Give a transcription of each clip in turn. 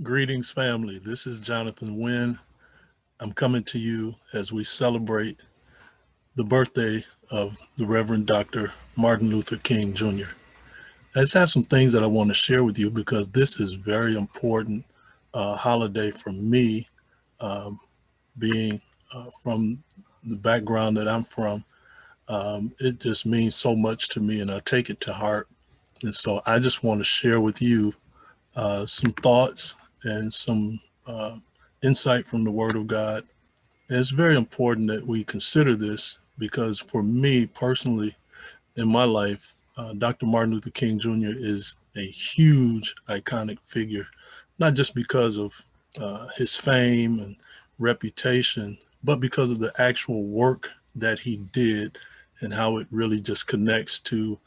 Greetings, family. This is Jonathan Wynne. I'm coming to you as we celebrate the birthday of the Reverend Dr. Martin Luther King Jr. I just have some things that I want to share with you because this is very important holiday for me, um, being from the background that I'm from. It just means so much to me, and I take it to heart. And so I just want to share with you some thoughts and some insight from the Word of God. And it's very important that we consider this because for me personally, in my life, Dr. Martin Luther King Jr. is a huge iconic figure, not just because of his fame and reputation, but because of the actual work that he did and how it really just connects to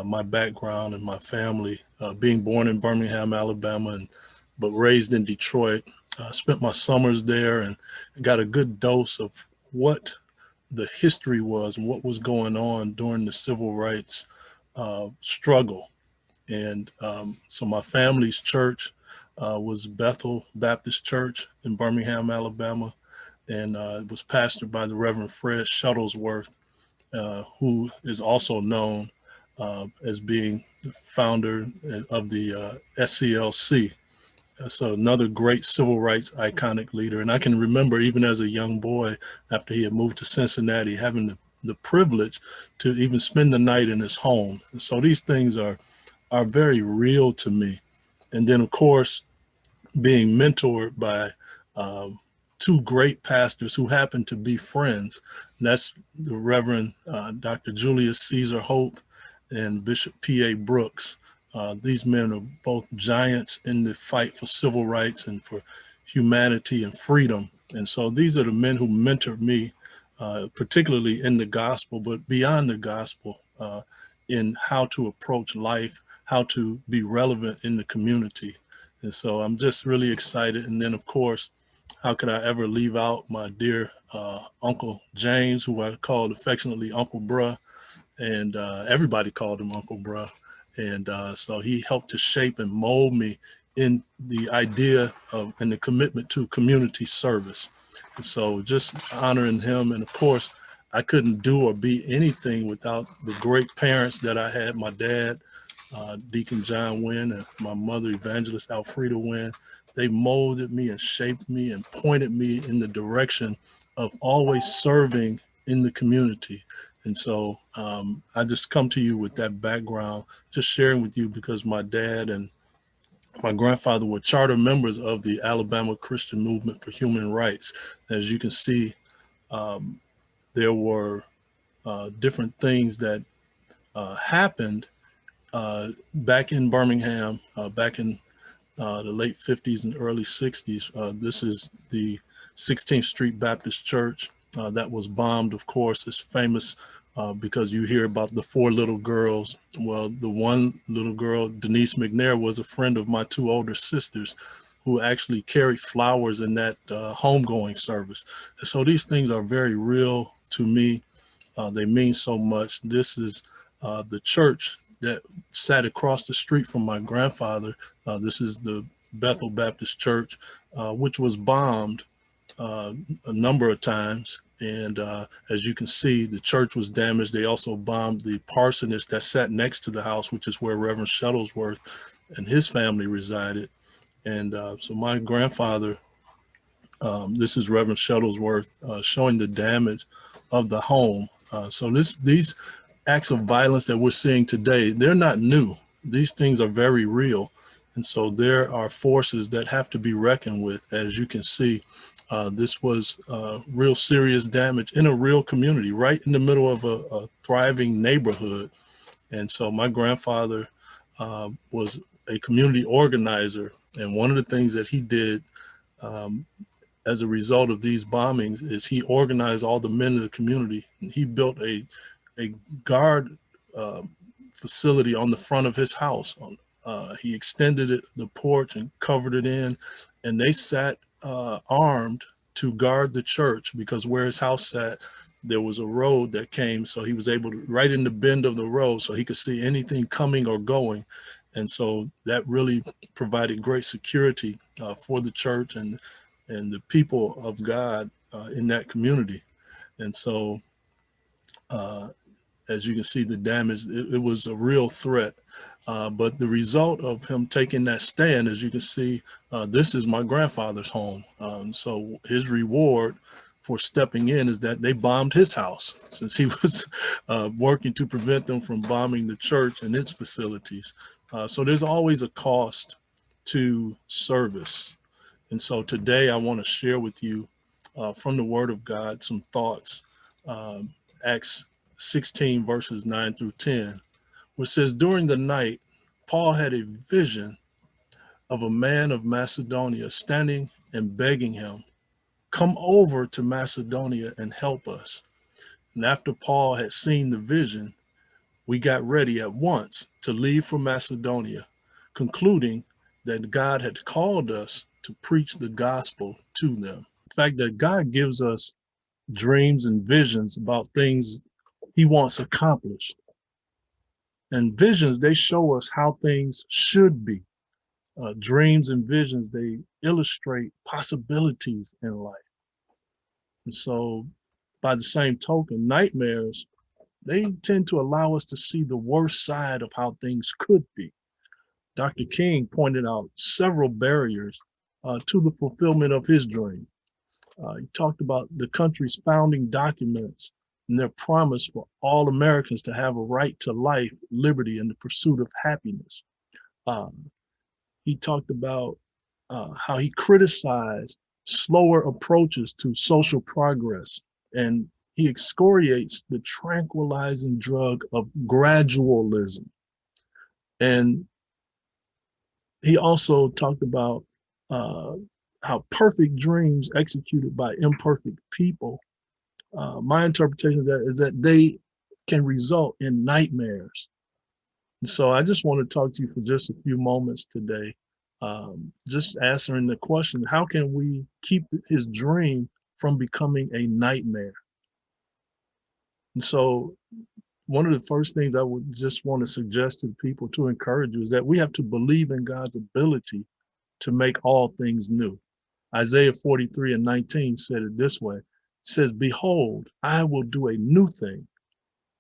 my background and my family. Being born in Birmingham, Alabama, and but raised in Detroit, spent my summers there and got a good dose of what the history was and what was going on during the civil rights struggle. And so my family's church was Bethel Baptist Church in Birmingham, Alabama, and it was pastored by the Reverend Fred Shuttlesworth, who is also known as being the founder of the SCLC. So another great civil rights iconic leader. And I can remember even as a young boy, after he had moved to Cincinnati, having the privilege to even spend the night in his home. And so these things are very real to me. And then of course, being mentored by um, two great pastors who happen to be friends. And that's the Reverend Dr. Julius Caesar Hope and Bishop P.A. Brooks. These men are both giants in the fight for civil rights and for humanity and freedom. And so these are the men who mentored me, particularly in the gospel, but beyond the gospel, in how to approach life, how to be relevant in the community. And so I'm just really excited. And then, of course, how could I ever leave out my dear Uncle James, who I called affectionately Uncle Bruh, and everybody called him Uncle Bruh. And so he helped to shape and mold me in the idea of and the commitment to community service. And so just honoring him. And of course, I couldn't do or be anything without the great parents that I had. My dad, Deacon John Wynne, and my mother, Evangelist Alfreda Wynne. They molded me and shaped me and pointed me in the direction of always serving in the community. And so I just come to you with that background, just sharing with you because my dad and my grandfather were charter members of the Alabama Christian Movement for Human Rights. As you can see, um, there were different things that happened back in Birmingham, back in the late 50s and early 60s. This is the 16th Street Baptist Church that was bombed, of course. It's famous because you hear about the four little girls. Well, the one little girl, Denise McNair, was a friend of my two older sisters who actually carried flowers in that homegoing service. And so these things are very real to me. They mean so much. This is the church that sat across the street from my grandfather. This is the Bethel Baptist Church, which was bombed uh, a number of times. And as you can see, the church was damaged. They also bombed the parsonage that sat next to the house, which is where Reverend Shuttlesworth and his family resided. And so my grandfather, this is Reverend Shuttlesworth, showing the damage of the home. So these acts of violence that we're seeing today, they're not new. These things are very real. And so there are forces that have to be reckoned with. As you can see, this was real serious damage in a real community, right in the middle of a thriving neighborhood. And so my grandfather was a community organizer. And one of the things that he did um, as a result of these bombings is he organized all the men in the community. And he built a guard uh, facility on the front of his house. He extended it, the porch, and covered it in, and they sat armed to guard the church because where his house sat, there was a road that came, so he was able to right in the bend of the road, so he could see anything coming or going. And so that really provided great security for the church and the people of God in that community. And so, as you can see, the damage, it was a real threat. But the result of him taking that stand, as you can see, this is my grandfather's home. So his reward for stepping in is that they bombed his house since he was working to prevent them from bombing the church and its facilities. So there's always a cost to service. And so today I want to share with you from the Word of God some thoughts. Acts 16, verses 9 through 10, which says, during the night, Paul had a vision of a man of Macedonia standing and begging him, come over to Macedonia and help us. And after Paul had seen the vision, we got ready at once to leave for Macedonia, concluding that God had called us to preach the gospel to them. The fact that God gives us dreams and visions about things he wants accomplished. And visions, they show us how things should be. Dreams and visions, they illustrate possibilities in life. And so, by the same token, nightmares, they tend to allow us to see the worst side of how things could be. Dr. King pointed out several barriers to the fulfillment of his dream. He talked about the country's founding documents and their promise for all Americans to have a right to life, liberty, and the pursuit of happiness. He talked about how he criticized slower approaches to social progress, and he excoriates the tranquilizing drug of gradualism. And he also talked about uh, how perfect dreams executed by imperfect people, my interpretation of that is that they can result in nightmares. And so I just want to talk to you for just a few moments today, just answering the question, how can we keep his dream from becoming a nightmare? And so one of the first things I would just want to suggest to people to encourage you is that we have to believe in God's ability to make all things new. Isaiah 43:19 said it this way. It says, behold, I will do a new thing.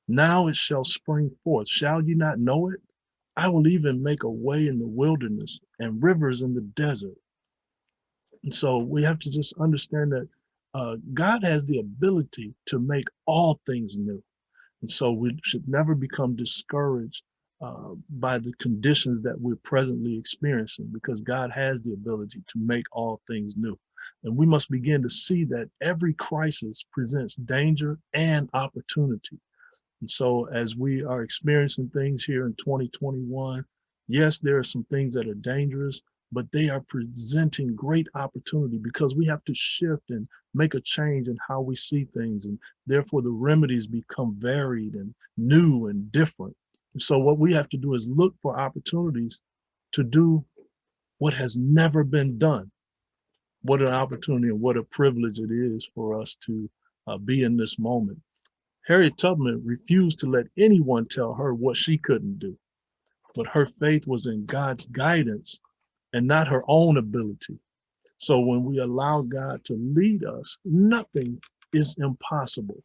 Now it shall spring forth. Shall you not know it? I will even make a way in the wilderness and rivers in the desert. And so we have to just understand that God has the ability to make all things new. And so we should never become discouraged by the conditions that we're presently experiencing, because God has the ability to make all things new. And we must begin to see that every crisis presents danger and opportunity. And so as we are experiencing things here in 2021, yes, there are some things that are dangerous, but they are presenting great opportunity, because we have to shift and make a change in how we see things. And therefore the remedies become varied and new and different. And so what we have to do is look for opportunities to do what has never been done. What an opportunity and what a privilege it is for us to be in this moment. Harriet Tubman refused to let anyone tell her what she couldn't do, but her faith was in God's guidance and not her own ability. So when we allow God to lead us, nothing is impossible.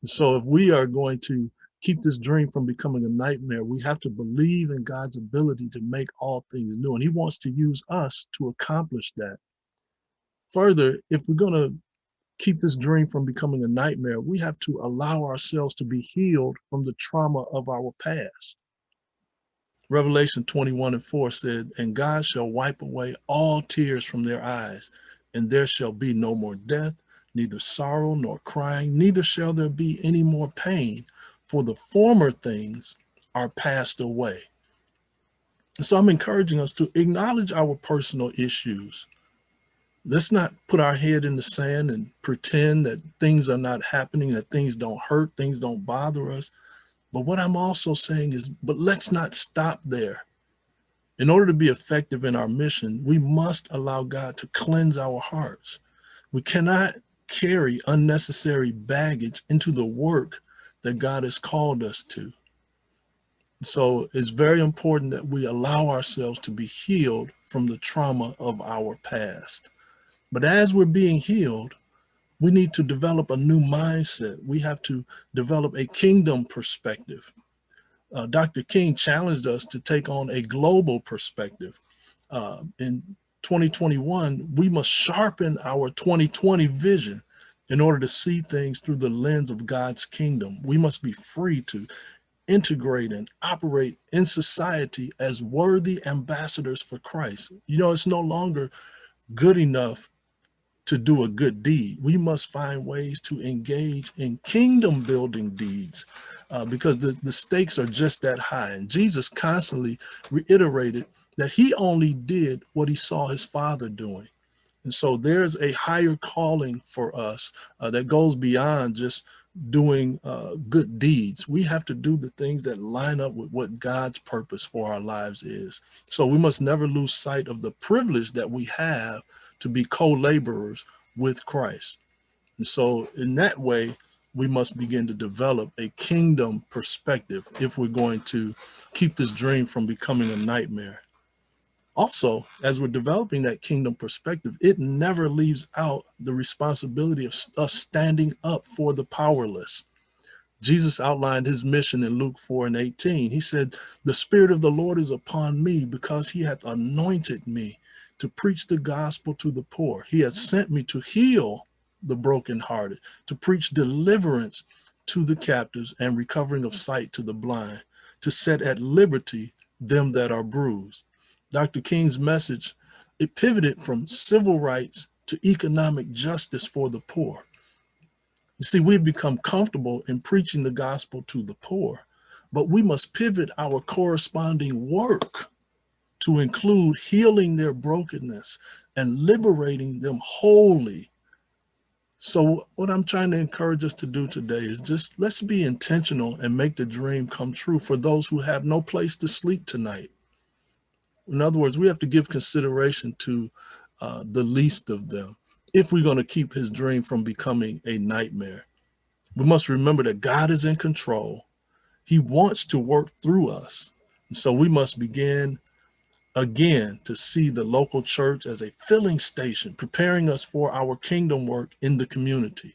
So if we are going to keep this dream from becoming a nightmare, we have to believe in God's ability to make all things new. And he wants to use us to accomplish that. Further, if we're going to keep this dream from becoming a nightmare, we have to allow ourselves to be healed from the trauma of our past. Revelation 21:4 said, and God shall wipe away all tears from their eyes, and there shall be no more death, neither sorrow nor crying, neither shall there be any more pain, for the former things are passed away. So I'm encouraging us to acknowledge our personal issues. Let's not put our head in the sand and pretend that things are not happening, that things don't hurt, things don't bother us. But what I'm also saying is, but let's not stop there. In order to be effective in our mission, we must allow God to cleanse our hearts. We cannot carry unnecessary baggage into the work that God has called us to. So it's very important that we allow ourselves to be healed from the trauma of our past. But as we're being healed, we need to develop a new mindset. We have to develop a kingdom perspective. Dr. King challenged us to take on a global perspective. In 2021, we must sharpen our 2020 vision in order to see things through the lens of God's kingdom. We must be free to integrate and operate in society as worthy ambassadors for Christ. You know, it's no longer good enough to do a good deed. We must find ways to engage in kingdom building deeds because the stakes are just that high. And Jesus constantly reiterated that he only did what he saw his Father doing. And so there's a higher calling for us that goes beyond just doing good deeds. We have to do the things that line up with what God's purpose for our lives is. So we must never lose sight of the privilege that we have to be co-laborers with Christ. And so in that way, we must begin to develop a kingdom perspective if we're going to keep this dream from becoming a nightmare. Also, as we're developing that kingdom perspective, it never leaves out the responsibility of us standing up for the powerless. Jesus outlined his mission in Luke 4:18. He said, "The Spirit of the Lord is upon me because he hath anointed me to preach the gospel to the poor. He has sent me to heal the brokenhearted, to preach deliverance to the captives and recovering of sight to the blind, to set at liberty them that are bruised." Dr. King's message, it pivoted from civil rights to economic justice for the poor. You see, we've become comfortable in preaching the gospel to the poor, but we must pivot our corresponding work to include healing their brokenness and liberating them wholly. So what I'm trying to encourage us to do today is just let's be intentional and make the dream come true for those who have no place to sleep tonight. In other words, we have to give consideration to the least of them if we're going to keep his dream from becoming a nightmare. We must remember that God is in control. He wants to work through us. And so we must begin again to see the local church as a filling station, preparing us for our kingdom work in the community.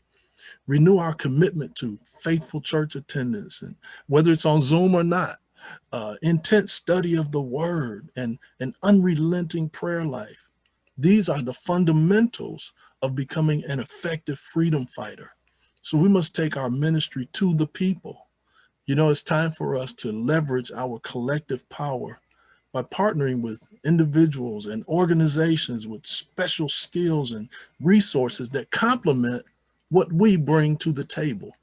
Renew our commitment to faithful church attendance, and whether it's on Zoom or not, intense study of the word, and an unrelenting prayer life. These are the fundamentals of becoming an effective freedom fighter. So we must take our ministry to the people. You know, it's time for us to leverage our collective power by partnering with individuals and organizations with special skills and resources that complement what we bring to the table.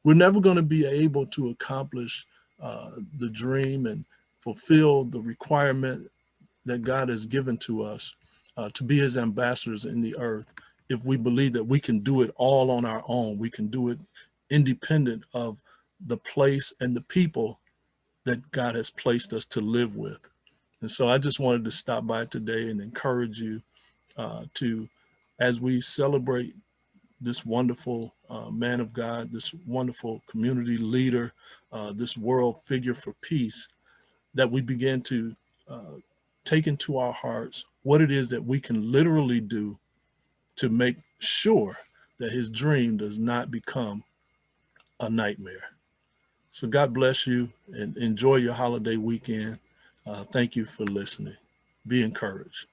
We're never going to be able to accomplish the dream and fulfill the requirement that God has given to us to be his ambassadors in the earth if we believe that we can do it all on our own. We can do it independent of the place and the people that God has placed us to live with. And so I just wanted to stop by today and encourage you to, as we celebrate this wonderful man of God, this wonderful community leader, this world figure for peace, that we begin to take into our hearts what it is that we can literally do to make sure that his dream does not become a nightmare. So God bless you and enjoy your holiday weekend. Thank you for listening. Be encouraged.